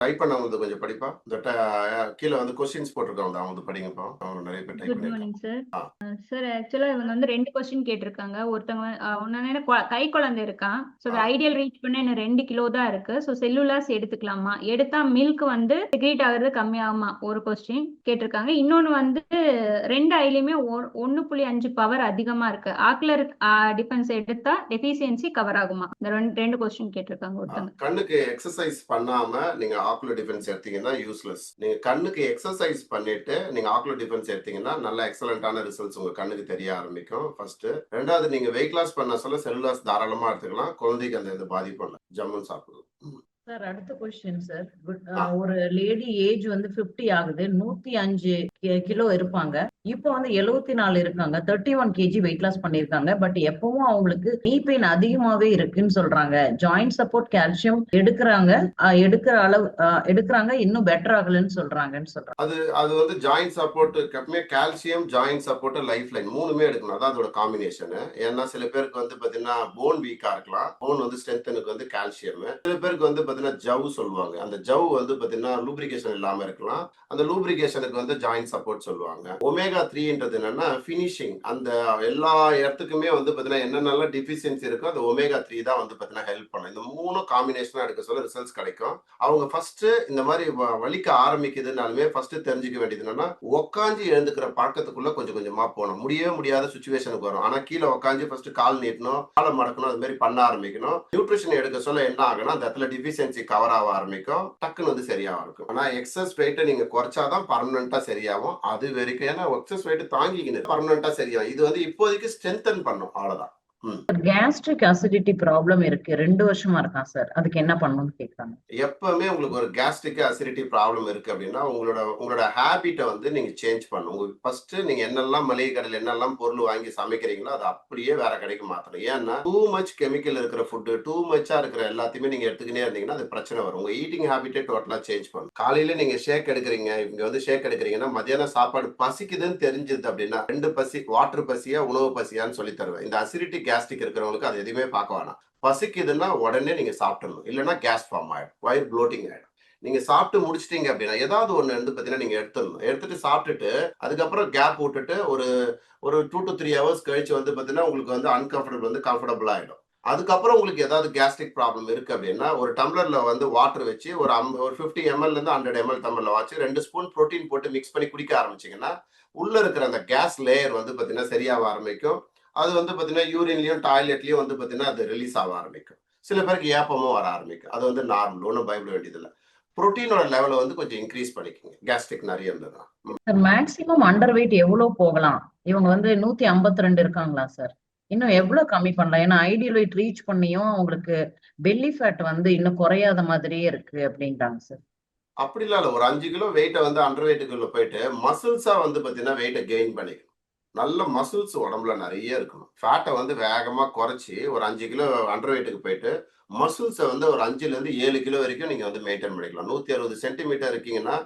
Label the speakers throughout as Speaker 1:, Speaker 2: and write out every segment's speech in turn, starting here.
Speaker 1: Type பண்ணவங்களுக்கு கொஞ்சம் படிப்பா. இந்த கீழ வந்து கொஸ்டின்ஸ் போட்டிருக்காங்க. அவங்க படிங்கப்பா. அவங்க நெறைய பேர் டைப்
Speaker 2: குட்
Speaker 1: பண்ணியிருக்காங்க.
Speaker 2: Morning sir.
Speaker 1: ஆ.
Speaker 2: சார் ஆக்சுவலா இவங்க வந்து 2 கொஸ்டின் கேட்டிருக்காங்க. ஒருத்தவங்க ஒண்ணு கை குழந்தை இருக்கான். ஸோ
Speaker 1: ஆ.
Speaker 2: ஐடியல் ரீச் பண்ண இன்னும் 2 கிலோ தான் இருக்கு. ஸோ செல்லுலாஸ் எடுத்துக்கலாமா? எடுத்தா மில்க் வந்து செக்ரீட் ஆகுறது கம்மியாகுமா? ஒரு கொஸ்டின் கேட்டிருக்காங்க. இன்னொன்னு வந்து 2 ஐலயுமே 1.5 பவர் அதிகமா இருக்கு. ஆக்குலர் டிஃபென்ஸ் எடுத்தா டெஃபிஷியன்சி கவர் ஆகுமா? இந்த 2 கொஸ்டின் கேட்டிருக்காங்க ஒருத்தங்க.
Speaker 1: கண்ணுக்கு எக்ஸர்சைஸ் பண்ணாம நீங்க ஆக்குலர் டிஃபென்ஸ் எடுத்தீங்கன்னா யூஸ்லெஸ். நீங்க கண்ணுக்கு எக்ஸர்சைஸ் பண்ணிட்டு நீங்க ஆக்குலர் டிஃபென்ஸ் எடுத்தீங்கன்னா நல்ல எக்ஸலன்ட்டான ரிசல்ட்ஸ் உங்க கண்ணுக்கு தெரிய ஆரம்பிக்கும் ஃபர்ஸ்ட். 2வது நீங்க வெயிட் லாஸ் பண்ண சொல்ல செல்லுலாஸ் தாராளமா எடுத்துக்கலாம். குழந்தைக்கு அந்த இது பாதிப்பு இல்ல. ஜம்முன்னு சாப்பிடலாம்.
Speaker 3: சார் அடுத்த கொஸ்டின் சார்.
Speaker 1: ஆ.
Speaker 3: ஒரு லேடி ஏஜ் வந்து 50 ஆகுது, 105 கிலோ இருப்பாங்க. இப்போ வந்து 74 இருக்காங்க, 31 கேஜி வெயிட் லாஸ் பண்ணிருக்காங்க. பட் எப்பவும் அவங்களுக்கு நீ பெயின் அதிகமாவே இருக்குன்னு சொல்றாங்க. ஜாயிண்ட் சப்போர்ட் கால்சியம் எடுக்கிறாங்க, எடுக்கிற அளவு எடுக்கிறாங்க, இன்னும் பெட்டர் ஆகலன்னு சொல்றாங்கன்னு சொல்றாங்க.
Speaker 1: அது வந்து ஜாயிண்ட் சப்போர்ட் எப்பவுமே calcium, joint support, life line 3மே எடுக்கணும். அதான் அதோட காம்பினேஷன். ஏன்னா சில பேருக்கு வந்து பாத்தீங்கன்னா போன் வீக்கா இருக்கலாம். போன் வந்து ஸ்ட்ரென்த்தனுக்கு வந்து கால்சியம். சில பேருக்கு வந்து பாத்தீங்கன்னா ஜவ் சொல்லுவாங்க. அந்த ஜவ் வந்து பாத்தீங்கன்னா லூப்ரிகேஷன் இல்லாம இருக்கலாம். அந்த லூப்ரிகேஷனுக்கு வந்து ஜாயிண்ட் சப்போர்ட் சொல்லுவாங்க. ஒமேகா 3ன்றது என்னன்னா ஃபினிஷிங். அந்த எல்லா இடத்துக்குமே வந்து பாத்தீங்கன்னா என்னென்னலாம் டிஃபிஷியன்சி இருக்கோ அந்த ஒமேகா 3 தான் வந்து பாத்தீங்கன்னா ஹெல்ப் பண்ணும். இந்த 3 காம்பினேஷனா எடுக்க சொல்ல ரிசல்ட்ஸ் கிடைக்கும். அவங்க ஃபர்ஸ்ட் இந்த மாதிரி வலிக்க ஆரம்பிக்குதுனாலுமே ஃபர்ஸ்ட் தெரிஞ்சுக்க வேண்டியது என்னன்னா உக்காஞ்சி எழுந்துக்கிற பழக்கத்துக்குள்ள கொஞ்சம் கொஞ்சமா போகணும். முடியவே முடியாத சுச்சுவேஷனுக்கு வரும். ஆனா கீழே உக்காஞ்சி ஃபர்ஸ்ட் கால் நீட்டணும், காலை மடக்கணும், அது மாதிரி பண்ண ஆரம்பிக்கணும். நியூட்ரிஷன் எடுக்க சொல்ல என்ன ஆகுனா அந்த இடத்துல டிஃபிஷியன்சி கவர் ஆக ஆரம்பிக்கும். டக்குன்னு வந்து சரியாக இருக்கும். ஆனா எக்ஸஸ் வெயிட்டை நீங்க குறைச்சாதான் பர்மனண்டா சரியாகும். அது வரைக்கும் ஏன்னா எக்ஸஸ் வெயிட் தாங்கிக்கிது பர்மனண்டா சரியாகும். இது வந்து இப்போதைக்கு ஸ்ட்ரென்தன் பண்ணும். அவ்வளவுதான்.
Speaker 3: கேஸ்ட்ரிக் அசிடிட்டி ப்ராப்ளம் இருக்கு, 2 வருஷமா இருக்கான் சார். அதுக்கு என்ன பண்ணணும்னு கேட்கறாங்க.
Speaker 1: எப்பவுமே உங்களுக்கு ஒரு கேஸ்ட்ரிக் அசிடிட்டி ப்ராப்ளம் இருக்கு அப்படின்னா உங்களோட ஹேபிட்டை வந்து நீங்க சேஞ்ச் பண்ணணும். உங்களுக்கு ஃபர்ஸ்ட் நீங்க என்னெல்லாம் மளிகை கடையில் என்னெல்லாம் பொருள் வாங்கி சமைக்கிறீங்களோ அதை அப்படியே வேற கடைக்கு மாத்தணும். ஏன்னா டூ மச் கெமிக்கல் இருக்கிற ஃபுட்டு, டூ மச்சா இருக்கிற எல்லாத்தையுமே நீங்க எடுத்துக்கிட்டே இருந்தீங்கன்னா அது பிரச்சனை வரும். உங்க ஈட்டிங் ஹேபிட்டை டோட்டலா சேஞ்ச் பண்ணணும். காலையில நீங்க ஷேக் எடுக்கிறீங்க, இங்க வந்து ஷேக் எடுக்கிறீங்கன்னா மத்தியானம் சாப்பாடு பசிக்குதுன்னு தெரிஞ்சது அப்படின்னா 2 பசி, வாட்டர் பசியா உணவு பசியான்னு சொல்லி தருவேன். இந்த அசிடிட்டி கேஸ்ட்ரிக் இருக்கிறவங்களுக்கு அது எதுவுமே பார்க்க வேணாம். பசிக்குதுன்னா உடனே நீங்க சாப்பிடணும். இல்லைன்னா கேஸ் ஃபார்ம் ஆயிடும், வயிறு ப்ளோட்டிங் ஆயிடும். நீங்க சாப்பிட்டு முடிச்சிட்டீங்க அப்படின்னா ஏதாவது ஒண்ணு வந்து பாத்தீங்கன்னா நீங்க எடுத்துடணும். எடுத்துட்டு சாப்பிட்டுட்டு அதுக்கப்புறம் கேப் விட்டுட்டு ஒரு ஒரு 2 to 3 ஹவர்ஸ் கழிச்சு வந்து பாத்தீங்கன்னா உங்களுக்கு வந்து அன்கம்ஃபர்டபுள் வந்து கம்ஃபர்டபுள் ஆயிடும். அதுக்கப்புறம் உங்களுக்கு ஏதாவது கேஸ்ட்ரிக் ப்ராப்ளம் இருக்கு அப்படின்னா ஒரு டம்ளர்ல வந்து வாட்டர் வச்சு ஒரு 50 ml இருந்து 100 ml டம்ளர்ல வச்சு 2 ஸ்பூன் புரோட்டீன் போட்டு மிக்ஸ் பண்ணி குடிக்க ஆரம்பிச்சீங்கன்னா உள்ள இருக்கிற அந்த கேஸ் லேயர் வந்து பாத்தீங்கன்னா சரியாக ஆரம்பிக்கும். அது வந்து பாத்தீங்கன்னா யூரின்லயும் டாய்லெட்லயும் வந்து பாத்தீங்கன்னா அது ரிலீஸ் ஆக ஆரம்பிக்கும். சில பேருக்கு ஏப்பமும் வர ஆரம்பிக்கும். அது வந்து நார்மல், ஒன்றும் பயப்பட வேண்டியதில்லை. புரோட்டீனோட லெவலை வந்து கொஞ்சம் இன்க்ரீஸ் பண்ணிக்கோங்க கேஸ்ட்ரிக் நிறைய இருந்ததுன்னா.
Speaker 3: மேக்ஸிமம் அண்டர் வெயிட் எவ்வளவு போகலாம்? இவங்க வந்து 152 இருக்காங்களா சார்? இன்னும் எவ்வளவு கம்மி பண்ணலாம்? ஏன்னா ஐடியல் வெயிட் ரீச் பண்ணியும் அவங்களுக்கு பெல்லி ஃபேட் வந்து இன்னும் குறையாத மாதிரியே இருக்கு அப்படின்றாங்க சார்.
Speaker 1: அப்படிலாம் இல்லை. ஒரு 5 கிலோ வெயிட்டை வந்து அண்டர் வெயிட்டுக்குள்ள போயிட்டு மசில்ஸா வந்து பாத்தீங்கன்னா வெயிட்டை கெயின் பண்ணிக்கணும். நல்ல மசில்ஸ் உடம்புல நிறைய இருக்கணும். ஃபேட்டை வந்து வேகமா குறைச்சி ஒரு 5 கிலோ அண்டர் வெயிட்டுக்கு போயிட்டு மசில்ஸை வந்து ஒரு 5ல இருந்து 7 கிலோ வரைக்கும் நீங்க வந்து மெயின்டைன் பண்ணிக்கலாம். 160 சென்டிமீட்டர் இருக்கீங்கன்னா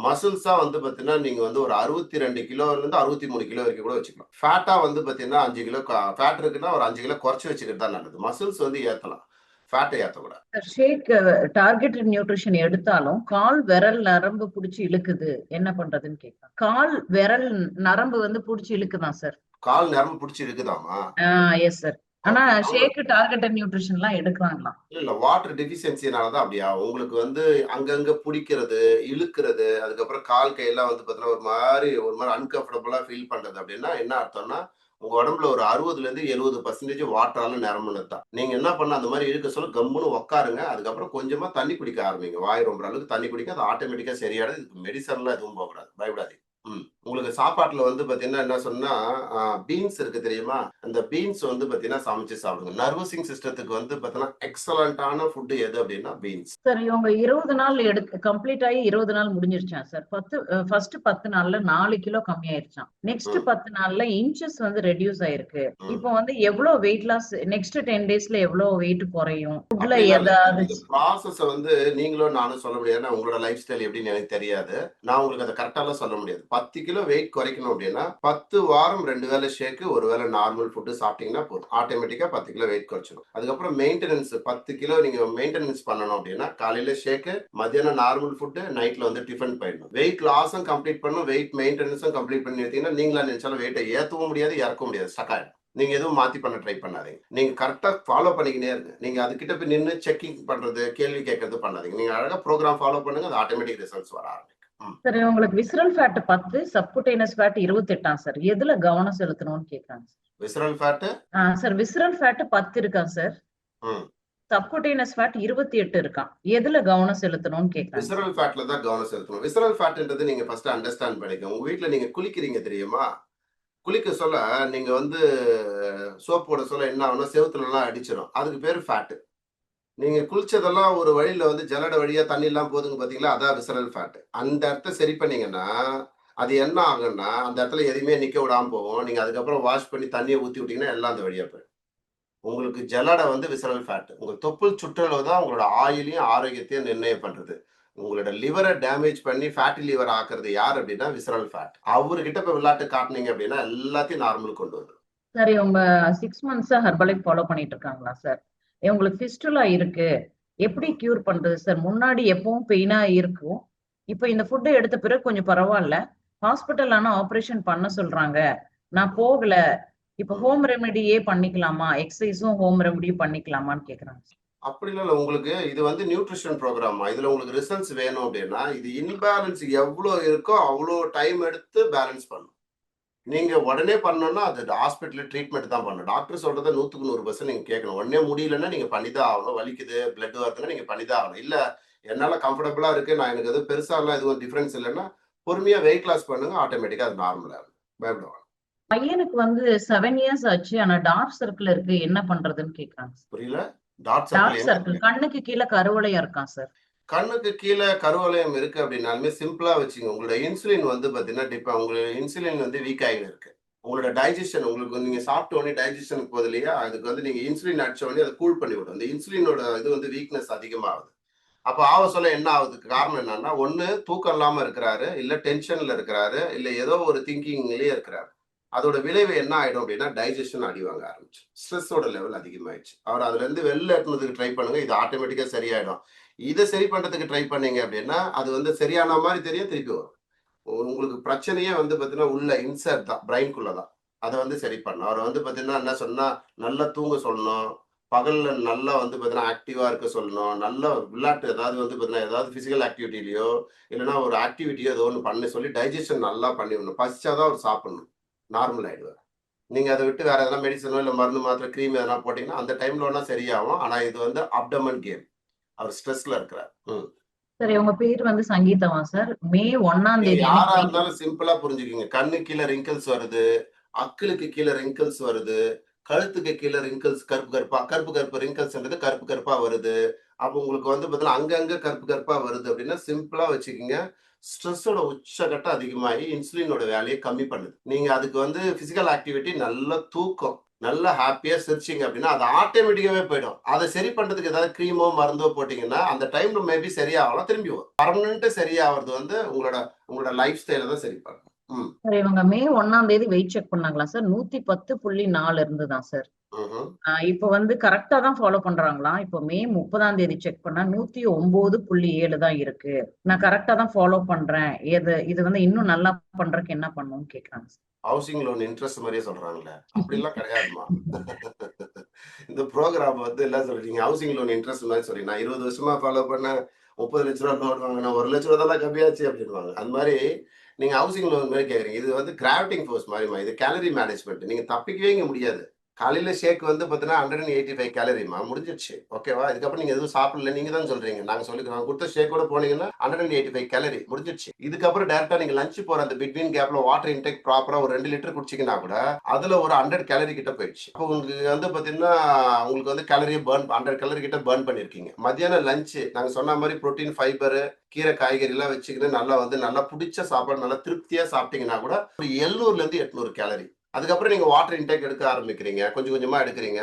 Speaker 1: மசில்ஸா வந்து பாத்தீங்கன்னா நீங்க வந்து ஒரு 62 கிலோல இருந்து 63 கிலோ வரைக்கும் கூட வச்சுக்கலாம். ஃபேட்டா வந்து பாத்தீங்கன்னா 5 கிலோ ஃபேட் இருக்குன்னா ஒரு 5 கிலோ குறைச்சு வச்சுக்கிறது தான் நல்லது. மசில்ஸ் வந்து ஏத்தலாம், ஃபேட்டை ஏத்தக்கூடாது.
Speaker 3: ஷேக் டார்கெட்டட் நியூட்ரிஷன் எடுத்தாலும் கால் விரல் நரம்பு புடிச்சு இழுக்குது, என்ன பண்றதுன்னு கேட்கலாம். கால் விரல் நரம்பு வந்து புடிச்சு இழுக்குதான் சார்.
Speaker 1: கால் நரம்பு பிடிச்சி இருக்குதாமா?
Speaker 3: Yes sir. ஆனா ஷேக் டார்கெட்டட் நியூட்ரிஷன் எல்லாம் எடுக்கலாங்களாம்.
Speaker 1: இல்ல வாட்டர் டெஃபிஷியன்சினாலதான் அப்படியா உங்களுக்கு வந்து அங்கங்க பிடிக்கிறது, இழுக்கிறது, அதுக்கப்புறம் கால் கையெல்லாம் வந்து பாத்தீங்கன்னா ஒரு மாதிரி அன்கம்ஃபர்டபுளா ஃபீல் பண்றது அப்படின்னா என்ன அர்த்தம்னா உங்க உடம்புல ஒரு 60ல இருந்து 70% வாட்டரால நிரம்பினது தான். நீங்க என்ன பண்ண அந்த மாதிரி இழுக்க சொல்ல கம்முன்னு உட்காருங்க. அதுக்கப்புறம் கொஞ்சமா தண்ணி குடிக்க ஆரம்பிங்க. வாய் ரொம்ப அளவுக்கு தண்ணி குடிக்க அது ஆட்டோமேட்டிக்கா சரியாயிடும். இதுக்கு மெடிசன்லாம் எதுவும் போகக்கூடாது, பயப்படாதீங்க. உங்களுக்கு சாப்பாட்டுல வந்து பாத்தீங்கன்னா என்ன சொன்னா பீன்ஸ் இருக்கு தெரியுமா? அந்த பீன்ஸ் வந்து பாத்தீங்கன்னா சமைச்சு சாப்பிடுங்க. நர்வஸிங் சிஸ்டத்துக்கு வந்து பாத்தீங்கன்னா எக்ஸலண்டான ஃபுட் எது அப்படின்னா பீன்ஸ்.
Speaker 3: சார் இவங்க 20 நாள் கம்ப்ளீட் ஆகி 20 நாள் முடிஞ்சிருச்சான் சார். ஃபர்ஸ்ட் 10 நாள்ல 4 கிலோ கம்மி ஆயிருச்சான். நெக்ஸ்ட் 10 நாள்ல இன்ச்சஸ் வந்து ரெடியூஸ் ஆயிருக்கு. இப்போ வந்து எவ்வளவு வெயிட் லாஸ் நெக்ஸ்ட் 10 டேஸ்ல எவ்வளவு வெயிட் குறையும்? ஃபுட்ல ஏதாவது
Speaker 1: ப்ராசஸ் வந்து நீங்களும் நானும் சொல்ல முடியாது. உங்களோட லைஃப் ஸ்டைல் எப்படின்னு எனக்கு தெரியாது. நான் உங்களுக்கு அதை கரெக்டாலாம் சொல்ல முடியாது. 10 கிலோ கிலோ வெயிட் குறைக்கணும் அப்படின்னா 10 வாரம் 2 வேளை ஷேக்கு, ஒரு வேளை நார்மல் ஃபுட்டு சாப்பிட்டீங்கன்னா போதும். ஆட்டோமேட்டிக்கா 10 கிலோ வெயிட் குறைச்சிடும். அதுக்கப்புறம் மெயின்டெனன்ஸ் 10 கிலோ நீங்க மெயின்டெனன்ஸ் பண்ணணும் அப்படின்னா காலையில ஷேக்கு, மத்தியானம் நார்மல் ஃபுட்டு, நைட்ல வந்து டிஃபன் போயிடணும். வெயிட் லாஸும் கம்ப்ளீட் பண்ணணும், வெயிட் மெயின்டெனன்ஸும் கம்ப்ளீட் பண்ணி எடுத்தீங்கன்னா நீங்களா நினைச்சாலும் வெயிட்டை ஏற்றவும் முடியாது, இறக்க முடியாது, ஸ்டக் ஆயிடும். நீங்க எதுவும் மாத்தி பண்ண ட்ரை பண்ணாதீங்க. நீங்க கரெக்டா ஃபாலோ பண்ணிக்கினே இருங்க. நீங்க அதுகிட்ட போய் நின்று செக்கிங் பண்றது, கேள்வி கேட்கறது பண்ணாதீங்க. நீங்க அழகா ப்ரோக்ராம் ஃபாலோ பண்ணுங்க, அது ஆட்டோமேட்டிக் ரிசல்ட்ஸ் வர ஆரம்பிக்கும்.
Speaker 3: சரி, உங்களுக்கு visceral fat 10, subcutaneous fat 28 sir. எதுல கவனம் செலுத்தணும்னு கேக்குறாங்க sir.
Speaker 1: Visceral fat
Speaker 3: sir visceral fat 10 இருக்கா சார். சப்குட்டேனஸ் ஃபேட் 28 இருக்கான். எதுல கவனம் செலுத்தணும்னு கேக்குறாங்க.
Speaker 1: விசரல் ஃபேட்ல தான் கவனம் செலுத்தணும். விசரல் ஃபேட்ன்றது நீங்க ஃபர்ஸ்ட் அண்டர்ஸ்டாண்ட் பண்ணிக்கோங்க. உங்க வீட்ல நீங்க குளிக்கிறீங்க தெரியுமா? குளிக்க சொல்ல நீங்க வந்து சோப் போட சொல்ல என்ன ஆகும்னா செவுத்துல எல்லாம் அடிச்சிடும். அதுக்கு பேரு ஃபேட். நீங்க குளிச்சதெல்லாம் ஒரு வழியில வந்து ஜலட வழியா தண்ணி எல்லாம் போதுங்க பாத்தீங்களா, அதான் விசரல் ஃபேட். அந்த இடத்த சரி பண்ணீங்கன்னா அது என்ன ஆகும்னா அந்த இடத்துல எதுவுமே நிக்க விடாம போகும். நீங்க அதுக்கப்புறம் வாஷ் பண்ணி தண்ணியை ஊத்தி விட்டீங்கன்னா எல்லாம் அந்த வழியா போயிடும். உங்களுக்கு ஜலடை வந்து விசரல் ஃபேட். உங்க தொப்புள் சுற்றளவு தான் உங்களோட ஆயிலையும் ஆரோக்கியத்தையும் நிர்ணயம் பண்றது. உங்களோட லிவரை டேமேஜ் பண்ணி ஃபேட்டி லிவர் ஆக்குறது யார் அப்படின்னா விசரல் ஃபேட். அவர்கிட்ட போய் விளையாட்டு காட்டினீங்க அப்படின்னா எல்லாத்தையும் நார்மல் கொண்டு வரும்.
Speaker 3: சரி, உங்க 6 மந்த்ஸா ஹெர்பலைஃப் ஃபாலோ பண்ணிட்டு இருக்காங்களா சார்? உங்களுக்கு ஃபிஸ்டுலா இருக்கு, எப்படி கியூர் பண்றது சார்? முன்னாடி எப்பவும் பெயினா இருக்கும், இப்ப இந்த ஃபுட்டை எடுத்த பிறகு கொஞ்சம் பரவாயில்ல. ஹாஸ்பிட்டல் ஆனா ஆபரேஷன் பண்ண சொல்றாங்க, நான் போகல. இப்ப ஹோம் ரெமெடியே பண்ணிக்கலாமா? எக்ஸசைஸும் ஹோம் ரெமெடியும் பண்ணிக்கலாமான்னு கேக்குறாங்க.
Speaker 1: அப்படி இல்ல உங்களுக்கு இது வந்து நியூட்ரிஷன் ப்ரோக்ராமா, இதுல உங்களுக்கு ரிசல்ட்ஸ் வேணும் அப்படின்னா இது இன்பேலன்ஸ் எவ்வளவு இருக்கோ அவ்வளோ டைம் எடுத்து பேலன்ஸ் பண்ணும். நீங்க உடனே பண்ணணும்னா அது ஹாஸ்பிட்டல்ல ட்ரீட்மெண்ட் தான் பண்ணணும். டாக்டர் சொல்றதை 100க்கு 100% நீங்க கேட்கணும். உடனே முடியலன்னா நீங்க பண்ணிதான் ஆகணும். வலிக்குது, பிளட் வருதுன்னா நீங்க பண்ணிதான் ஆகணும். இல்ல என்னால கம்ஃபர்டபுளா இருக்கு, நான் எனக்கு எதுவும் பெருசா எல்லாம் எதுவும் டிஃபரன்ஸ் இல்லைன்னா பொறுமையா வெயிட் லாஸ் பண்ணுங்க, ஆட்டோமேட்டிக்கா அது நார்மலா இருக்கும். பயப்படுவாங்க.
Speaker 3: பையனுக்கு வந்து 7 இயர்ஸ் ஆச்சு, ஆனா டார்க் சர்க்கிள் இருக்கு, என்ன பண்றதுன்னு கேக்குறாங்க.
Speaker 1: புரியல? டார்க்
Speaker 3: டார்க்
Speaker 1: சர்க்கிள்
Speaker 3: சர்க்கிள் கண்ணுக்கு கீழே கருவளையம் இருக்கான் சார்.
Speaker 1: கண்ணுக்கு கீழே கருவளையம் இருக்கு அப்படின்னாலுமே சிம்பிளா வச்சுங்க. உங்களோட இன்சுலின் வந்து பாத்தீங்கன்னா உங்களோட இன்சுலின் வந்து வீக் ஆகிட்டு இருக்கு. உங்களோட டைஜஷன் உங்களுக்கு நீங்க சாப்பிட்ட உடனே டைஜஷனுக்கு போகுது இல்லையா, அதுக்கு வந்து நீங்க இன்சுலின் அடிச்ச உடனே அதை கூல் பண்ணி விடும். அந்த இன்சுலினோட இது வந்து வீக்னஸ் அதிகமாகுது. அப்ப ஆக சொல்ல என்ன ஆகுதுக்கு காரணம் என்னன்னா, ஒண்ணு தூக்கம் இல்லாம இருக்கிறாரு, இல்ல டென்ஷன்ல இருக்கிறாரு, இல்ல ஏதோ ஒரு திங்கிங்லயே இருக்கிறாரு. அதோட விளைவு என்ன ஆயிடும் அப்படின்னா டைஜஷன் அடி வாங்க ஆரம்பிச்சு, ஸ்ட்ரெஸ்ஸோட லெவல் அதிகமாயிடுச்சு. அவர் அதுல இருந்து வெளில எடுத்துனதுக்கு ட்ரை பண்ணுங்க, இது ஆட்டோமேட்டிக்கா சரியாயிடும். இதை சரி பண்றதுக்கு ட்ரை பண்ணீங்க அப்படின்னா அது வந்து சரியான மாதிரி தெரியும், திருப்பி வரும். உங்களுக்கு பிரச்சனையே வந்து பாத்தீங்கன்னா உள்ள இன்சர்ட் தான், பிரைன்குள்ளதான். அதை வந்து சரி பண்ணணும். அவர் வந்து பாத்தீங்கன்னா என்ன சொன்னா, நல்லா தூங்க சொல்லணும், பகல்ல நல்லா வந்து பாத்தீங்கன்னா ஆக்டிவா இருக்க சொல்லணும், நல்ல விளையாட்டு ஏதாவது வந்து பாத்தீங்கன்னா ஏதாவது பிசிக்கல் ஆக்டிவிட்டிலயோ இல்லைன்னா ஒரு ஆக்டிவிட்டியோ ஏதோ ஒன்று பண்ண சொல்லி டைஜஷன் நல்லா பண்ணிவிடணும். பசிச்சாதான் அவர் சாப்பிடணும், நார்மல் ஆயிடுவார். நீங்க அதை விட்டு வேற எதனா மெடிசனோ இல்லை மருந்து மாத்திரை கிரீம் எதனா போட்டீங்கன்னா அந்த டைம்ல வேணா சரியாகும். ஆனா இது வந்து அப்டமன் கேம், அவர் ஸ்ட்ரெஸ்ல இருக்கிறார்.
Speaker 3: சரி, உங்க பேர் வந்து சங்கீதமா சார்? மே 1ஆம் தேதி
Speaker 1: யாரா இருந்தாலும் சிம்பிளா புரிஞ்சுக்கீங்க. கண்ணு கீழே ரிங்கிள்ஸ் வருது, அக்கிளுக்கு கீழே ரிங்கிள்ஸ் வருது, கழுத்துக்கு கீழே ரிங்கிள்ஸ் கருப்பு கருப்பு ரிங்கிள்ஸ்ன்றது கருப்பு கருப்பா வருது. அப்ப உங்களுக்கு வந்து பாத்தீங்கன்னா அங்கங்க கருப்பு கருப்பா வருது அப்படின்னா சிம்பிளா வச்சுக்கோங்க, ஸ்ட்ரெஸ்ஸோட உச்சகட்டம் அதிகமாகி இன்சுலினோட வேலையை கம்மி பண்ணுது. நீங்க அதுக்கு வந்து பிசிக்கல் ஆக்டிவிட்டி, நல்ல தூக்கம், நல்லா ஹாப்பியா சிரிச்சிங்க அப்படின்னா அது ஆட்டோமேட்டிக்காவே போயிடும். அதை சரி பண்றதுக்கு ஏதாவது கிரீமோ மருந்தோ போட்டீங்கன்னா அந்த டைம்ல மேபி சரியாகலாம், திரும்பி வரும். பர்மனன்ட் சரியாகிறது வந்து உங்களோட லைஃப் ஸ்டைல தான் சரி பண்ணும்.
Speaker 3: சரி, இவங்க மே 1ஆம் தேதி வெயிட் செக் பண்ணாங்களா சார்? 110.4 இருந்துதான் சார். இப்ப வந்து கரெக்டா தான் ஃபாலோ பண்றாங்களாம். இப்ப மே 30ஆம் தேதி செக் பண்ணா 109.7 தான் இருக்கு. நான் கரெக்டா தான் ஃபாலோ பண்றேன், இது வந்து இன்னும் நல்லா பண்றதுக்கு என்ன பண்ணணும்னு கேக்குறாங்க சார்.
Speaker 1: ஹவுசிங் லோன் இன்ட்ரெஸ்ட் மாதிரியே சொல்றாங்களே, அப்படிலாம் கிடையாதுமா. இந்த ப்ரோக்ராம் வந்து எல்லாம் சொல்றீங்க ஹவுசிங் லோன் இன்ட்ரெஸ்ட் மாதிரி சொல்லி, நான் 20 வருஷமா ஃபாலோ பண்ண 30 லட்ச ரூபா லோன் வாங்கினா 1 லட்ச ரூபா தான் கம்மியாச்சு அப்படின்வாங்க. அந்த மாதிரி நீங்க ஹவுசிங் லோன் மாதிரி கேக்குறீங்க. இது வந்து கிராவிட்டிங் ஃபோர்ஸ் மாதிரிமா, இது கேலரி மேனேஜ்மெண்ட். நீங்க தப்பிக்கவே இங்க முடியாது. காலையில ஷேக் வந்து பாத்தீங்கன்னா 185 கேலரிமா, முடிஞ்சிருச்சு. ஓகேவா? இதுக்கப்புறம் நீங்க எதுவும் சாப்பிடல, நீங்க தான் சொல்றீங்க. நாங்க சொல்லிக்கிறோம் கொடுத்த ஷேக்கோட போனீங்கன்னா 185 கேலரி முடிஞ்சிருச்சு. இதுக்கப்புறம் டைரக்டா நீங்க லஞ்ச் போற அந்த பிட்வீன் கேப்ல வாட்டர் இன்டேக் ப்ராப்பரா ஒரு 2 லிட்டர் குடிச்சீங்கன்னா கூட அதுல ஒரு 100 கேலரி கிட்ட போயிடுச்சு. அப்போ உங்களுக்கு வந்து பாத்தீங்கன்னா உங்களுக்கு வந்து கேலரியை 100 கேலரி கிட்ட பர்ன் பண்ணிருக்கீங்க. மத்தியானம் லஞ்ச் நாங்க சொன்ன மாதிரி புரோட்டீன், ஃபைபர், கீரை, காய்கறி எல்லாம் வச்சுக்கிட்டு நல்லா பிடிச்ச சாப்பாடு நல்லா திருப்தியா சாப்பிட்டீங்கன்னா கூட ஒரு 700ல இருந்து 800 கேலரி. அதுக்கப்புறம் நீங்க வாட்டர் இன்டேக் எடுக்க ஆரம்பிக்கிறீங்க, கொஞ்சம் கொஞ்சமா எடுக்கிறீங்க.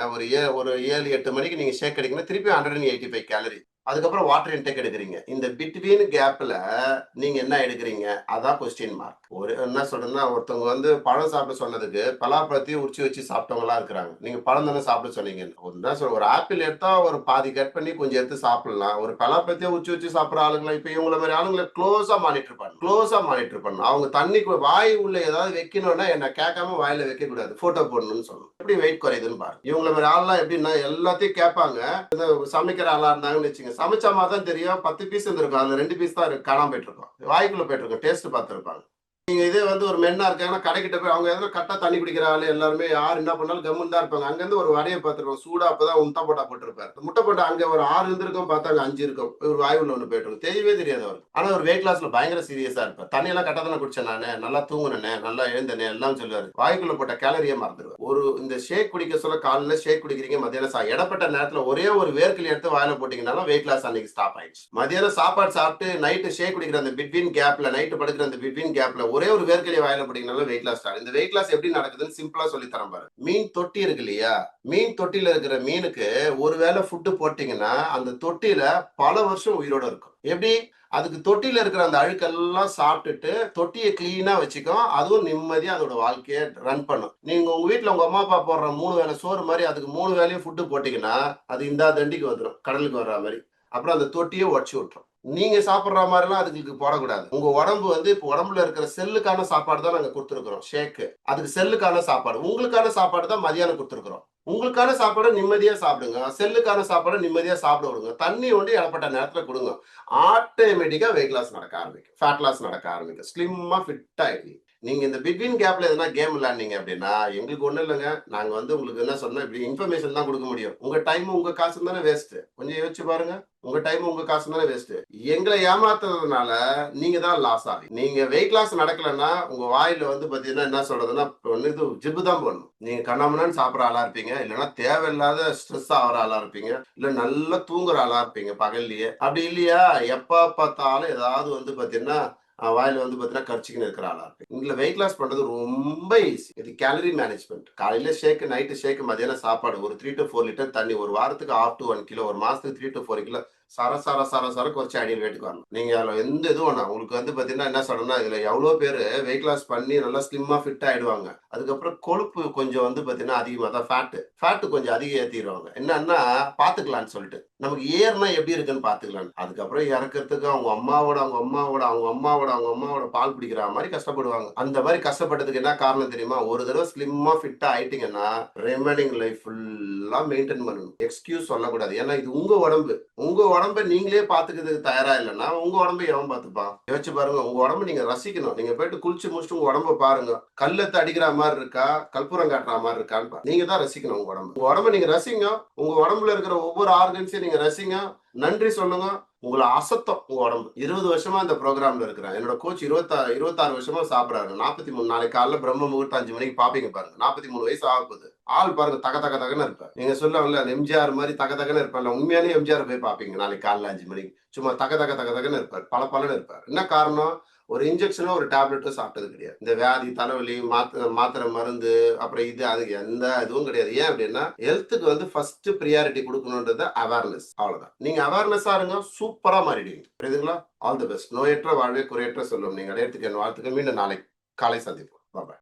Speaker 1: ஒரு 7-8 மணிக்கு நீங்க ஷேக் அடிக்கணும், திருப்பி 185 கேலரி. அதுக்கப்புறம் வாட்டர் இன்டேக் எடுக்கிறீங்க. இந்த பிட்வீன் கேப்ல நீங்க என்ன எடுக்கிறீங்க? அதான் கொஸ்டின் மார்க். ஒரு என்ன சொல்றேன்னா, ஒருத்தவங்க வந்து பழம் சாப்பிட சொன்னதுக்கு பலாப்பழத்தையும் உரிச்சு வச்சு சாப்பிட்டவங்களா இருக்கிறாங்க. நீங்க பழம் தானே சாப்பிட சொன்னீங்க. என்ன சொல்ற, ஒரு ஆப்பிள் எடுத்தா ஒரு பாதி கட் பண்ணி கொஞ்சம் எடுத்து சாப்பிடலாம். ஒரு பலாப்பழத்தையும் உரிச்சு வச்சு சாப்பிடுற ஆளுங்களை இப்ப இவங்கள மாதிரி ஆளுங்களை க்ளோஸா மானிட்டர் பண்ணணும். க்ளோஸா மானிட்டர் பண்ணணும். அவங்க தண்ணிக்கு வாய் உள்ள ஏதாவது வைக்கணும்னா என்ன கேட்காம வாயில வைக்க கூடாது. போட்டோ போடணும்னு சொல்லணும். எப்படி வெயிட் குறையுதுன்னு பாருங்க. இவங்கள மாதிரி ஆள்லாம் எப்படின்னா எல்லாத்தையும் கேட்பாங்க. சமைக்கிற ஆளா இருந்தாங்கன்னு வச்சுங்க, சமைச்சா மாதிரி தான் தெரியும். 10 பீஸ் இருந்திருக்கும், அதுல 2 பீஸ் தான் காணாம போயிட்டு இருக்கும், வாய்க்குள்ள போயிட்டு இருக்கும், டேஸ்ட் பார்த்துருப்பாங்க. நீங்க இதே வந்து ஒரு மென்னா இருக்காங்கன்னா கடைக்கிட்ட போய் அவங்க எதனா கரெக்டா தண்ணி குடிக்கிற ஆளு எல்லாருமே யார் என்ன பண்ணாலும் கம்முன்னு தான் இருப்பாங்க. அங்க இருந்து ஒரு வடையை பார்த்துருப்பாங்க, சூடா அப்பதான் முட்டை போட்டா போட்டிருப்பாரு. முட்டை போட்டா அங்க ஒரு 6 இருந்திருக்கும், பார்த்தா அங்க 5 இருக்கும். ஒரு வாய் உள்ள ஒண்ணு போயிட்டு இருக்கும், தெரியவே தெரியாது அவருக்கு. ஆனா ஒரு வெயிட் லாஸ்ல பயங்கர சீரியஸா இருப்பார். தண்ணி எல்லாம் கரெக்டா தானே குடிச்சேன் நானு, நல்லா தூங்குனேனே, நல்லா எழுந்தனே எல்லாம் சொல்லுவாரு. வாய்க்குள்ள போட்ட கேலரியே மறந்துடுவார். ஒரு இந்த ஷேக் குடிக்க சொல்ல, காலையில ஷேக் குடிக்கிறீங்க, மத்தியானம் இடப்பட்ட நேரத்துல ஒரே ஒரு வேர்க்கலி எடுத்து வாயில போட்டீங்கன்னாலும் வெயிட் லாஸ் அன்னைக்கு ஸ்டாப் ஆயிடுச்சு. மத்தியானம் சாப்பாடு சாப்பிட்டு நைட்டு ஷேக் குடிக்கிற அந்த பிட்வீன் கேப்ல, நைட்டு படுக்கிற அந்த பிட்வீன் கேப்ல ஒரே ஒரு வேர்க்கலி வாயில போட்டீங்கனாலும் வெயிட் லாஸ் ஸ்டார்ட். இந்த வெயிட் லாஸ் எப்படி நடக்குதுன்னு சிம்பிளா சொல்லி தரேன் பாரு. மீன் தொட்டி இருக்கு இல்லையா, மீன் தொட்டியில இருக்கிற மீனுக்கு ஒருவேளை ஃபுட்டு போட்டீங்கன்னா அந்த தொட்டியில பல வருஷம் உயிரோட இருக்கும். எப்படி? அதுக்கு தொட்டியில இருக்கிற அந்த அழுக்கெல்லாம் சாப்பிட்டுட்டு தொட்டியை கிளீனா வச்சுக்கும், அதுவும் நிம்மதியா அதோட வாழ்க்கையை ரன் பண்ணும். நீங்க உங்க வீட்டுல உங்க அம்மா அப்பா போடுற 3 வேளை சோறு மாதிரி அதுக்கு 3 வேளையும் ஃபுட்டு போட்டீங்கன்னா அது இந்த தண்டிக்கு வந்துடும், கடலுக்கு வர்ற மாதிரி. அப்புறம் அந்த தொட்டியை உடச்சு விட்டுரும். நீங்க சாப்பிடுற மாதிரி எல்லாம் அதுக்கு போடக்கூடாது. உங்க உடம்பு வந்து இப்ப உடம்புல இருக்கிற செல்லுக்கான சாப்பாடு தான் நாங்க கொடுத்துருக்கிறோம் ஷேக்கு. அதுக்கு செல்லுக்கான சாப்பாடு, உங்களுக்கான சாப்பாடு தான் மதியானம் கொடுத்துருக்கிறோம். உங்களுக்கான சாப்பாடை நிம்மதியா சாப்பிடுங்க, செல்லுக்கான சாப்பாடை நிம்மதியா சாப்பிட விடுங்க, தண்ணி ஒண்டி இடப்பட்ட நேரத்துல கொடுங்க. ஆட்டோமேட்டிக்கா வெயிட் லாஸ் நடக்க ஆரம்பிக்கும், ஃபேட் லாஸ் நடக்க ஆரம்பிக்கும், ஸ்லிம்மா ஃபிட் ஆயிடுவீங்க. நீங்க இந்த பிட்வீன் கேப்ல எதனா கேம் விளையாடுனீங்க அப்படின்னா எங்களுக்கு ஒண்ணும் இல்லைங்க. நாங்க வந்து உங்களுக்கு என்ன சொன்னா இப்படி இன்ஃபர்மேஷன் தான் கொடுக்க முடியும். உங்க டைம் உங்க காசு தானே வேஸ்ட். கொஞ்சம் யோசிச்சு பாருங்க, உங்க டைம் உங்க காசு தானே வேஸ்ட். எங்களை ஏமாத்துறதுனால நீங்க தான் லாஸ் ஆகும். நீங்க வெயிட் லாஸ் நடக்கலன்னா உங்க வாயில வந்து பாத்தீங்கன்னா என்ன சொல்றதுன்னா இது ஜிப்பு தான் போடணும். நீங்க கண்ணாமண்ணான்னு சாப்பிட்ற ஆளா இருப்பீங்க, இல்லைன்னா தேவையில்லாத ஸ்ட்ரெஸ் ஆகிற ஆளா இருப்பீங்க, இல்ல நல்லா தூங்குற ஆளா இருப்பீங்க பகல்லையே. அப்படி இல்லையா, எப்ப பார்த்தாலும் ஏதாவது வந்து பாத்தீங்கன்னா வாயில வந்து பாத்தீங்கன்னா கடிச்சிக்கின்னு இருக்கிற ஆளா இருக்கு. இதுல வெயிட் லாஸ் பண்றது ரொம்ப ஈஸி. இது கேலரி மேனேஜ்மெண்ட். காலையில ஷேக், நைட்டு ஷேக், மதியானம் சாப்பாடு, ஒரு 3 to 4 லிட்டர் தண்ணி, ஒரு வாரத்துக்கு 1 to 1 கிலோ, ஒரு மாசத்துக்கு 3 to 4 கிலோ சர குறைச்சி ஐடியல் வெயிட்டுக்கு வரணும். நீங்க அதுல எந்த இதுவும் வேணாம். உங்களுக்கு வந்து பாத்தீங்கன்னா என்ன சொல்றேன்னா, இதுல எவ்வளவு பேரு வெயிட் லாஸ் பண்ணி நல்லா ஸ்லிம்மா ஃபிட் ஆயிடுவாங்க. அதுக்கப்புறம் கொழுப்பு கொஞ்சம் வந்து பாத்தீங்கன்னா அதிகமா தான் ஃபேட் கொஞ்சம் அதிகம் ஏத்திடுவாங்க. என்னன்னா பாத்துக்கலாம்னு சொல்லிட்டு, நமக்கு ஏறுனா எப்படி இருக்குன்னு பாத்துக்கலாம். அதுக்கப்புறம் இறக்கிறதுக்கு அவங்க அம்மாவோட பால் குடிக்கிற மாதிரி கஷ்டப்படுவாங்க. அந்த மாதிரி கஷ்டப்பட்டதுக்கு என்ன காரணம் தெரியுமா? ஒரு தடவை ஸ்லிம்மா ஃபிட்டா ஆயிட்டீங்கன்னா ரிமைனிங் லைஃப் ஃபுல்லா மெயின்டைன் பண்ணணும். எக்ஸ்கியூஸ் சொல்லக்கூடாது. ஏன்னா இது உங்க உடம்பு. உங்க உடம்பை நீங்களே பாத்துக்கிறதுக்கு தயாரா இல்லைன்னா உங்க உடம்பை எவன் பாத்துப்பான்? யோசிச்சு பாருங்க. உங்க உடம்பு நீங்க ரசிக்கணும். நீங்க போயிட்டு குளிச்சு முடிச்சுட்டு உங்க உடம்ப பாருங்க. கல்லத்தை அடிக்கிற மாதிரி இருக்கா, கற்பூரம் காட்டுற மாதிரி இருக்கான்னு நீங்க தான் ரசிக்கணும். உங்க உடம்பை நீங்க ரசிங்க. உங்க உடம்புல இருக்கிற ஒவ்வொரு ஆர்கன்ஸையும் நீங்க ரசிங்க, நன்றி சொல்லுங்க. உங்களை அசத்தம் உங்க உடம்பு. 20 வருஷமா இந்த ப்ரோக்ராம்ல இருக்கிறேன். என்னோட கோச் 26 வருஷமா சாப்பிடறாரு. 43 நாளைக்கு காலைல பிரம்ம முகூர்த்தம் 5 மணிக்கு பாப்பீங்க பாருங்க. 43 வயசு ஆக போகுது. ஆள் பாருங்க தகன்னு இருப்பேன். நீங்க சொல்லல எம்ஜிஆர் மாதிரி தகன்னு இருப்பேன். உண்மையானே எம்ஜிஆர் போய் பாப்பீங்க நாளைக்கு காலைல 5 மணிக்கு. சும்மா தகன்னு இருப்பார், பலன்னு இருப்பார். என்ன காரணம்? ஒரு இன்ஜெக்ஷனோ ஒரு டேப்லெட்டோ சாப்பிட்டது கிடையாது. இந்த வியாதி, தலைவலி, மாத்திரை மருந்து, அப்புறம் இது அது எந்த இதுவும் கிடையாது. ஏன் அப்படின்னா ஹெல்த்துக்கு வந்து ஃபர்ஸ்ட் ப்ரியாரிட்டி கொடுக்கணும்ன்றது அவேர்னஸ். அவ்வளவுதான். நீங்க அவேர்னஸா இருங்க, சூப்பரா மாறிடுவீங்க. புரியுதுங்களா? All the best. நோயற்ற வாழ்வே குறையற்ற சொல்லும். நீங்க அடையறதுக்கு என் வாழ்த்துக்கள். மீண்டும் நாளை காலை சந்திப்போம். பாய்.